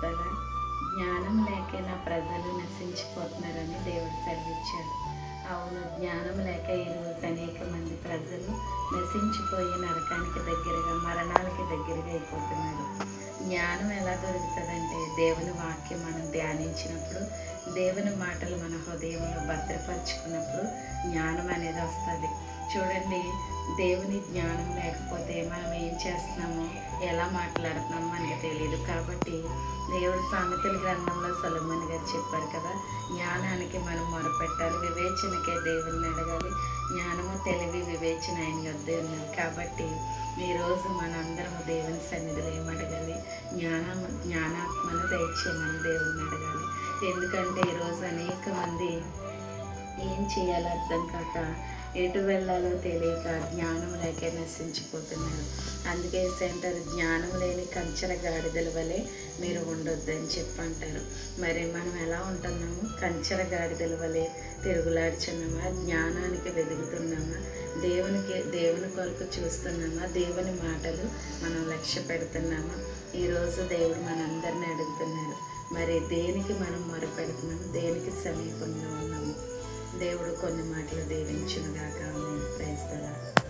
కదా, జ్ఞానం లేక నా ప్రజలు నశించిపోతున్నారని దేవుడు సెలవిచ్చాడు. అవును, జ్ఞానం లేక ఈరోజు అనేక మంది ప్రజలు నశించిపోయి నరకానికి దగ్గరగా, మరణాలకి దగ్గరగా అయిపోతున్నారు. జ్ఞానం ఎలా దొరుకుతుందంటే దేవుని వాక్యం మనం ధ్యానించినప్పుడు, దేవుని మాటలు మన హృదయంలో భద్రపరుచుకున్నప్పుడు జ్ఞానం అనేది వస్తుంది. చూడండి, దేవుని జ్ఞానం లేకపోతే మనం ఏం చేస్తున్నామో, ఎలా మాట్లాడుతున్నామో మనకు తెలియదు. కాబట్టి దేవుడు సామెతల గ్రంథంలో సొలొమోను గారు చెప్పారు కదా, జ్ఞానానికి మనం మొరపెట్టాలి, వివేచనకే దేవుని అడగాలి, జ్ఞానము తెలివి వివేచన ఆయన వద్దే ఉన్నది. కాబట్టి ఈరోజు మనందరము దేవుని సన్నిధిలో ఏమడగాలి? జ్ఞానాత్మను దయచేయమని దేవుని అడగాలి. ఎందుకంటే ఈరోజు అనేక మంది ఏం చేయాలో అర్థం కాక, ఎటు వెళ్ళాలో తెలియక, జ్ఞానం లేక నశించిపోతున్నారు. అందుకే సెంటర్ జ్ఞానం లేని కంచర గాడిదల వలె మీరు ఉండొద్దని చెప్పంటారు. మరి మనం ఎలా ఉంటున్నాము? కంచర గాడిదల వలె తిరుగులాడుచున్నామా? జ్ఞానానికి వెతుకుతున్నామా? దేవుని కొరకు చూస్తున్నామా? దేవుని మాటలు మనం లక్ష్య పెడుతున్నామా? ఈరోజు దేవుడు మనందరినీ అడుగుతున్నారు, మరి దేనికి మనం మొరపెడుతున్నాము? దేనికి సమీపంగా ఉన్నాము? దేవుడు కొన్ని మాటలు దీవించునుగాక. ఆమేన్. Praise the lord.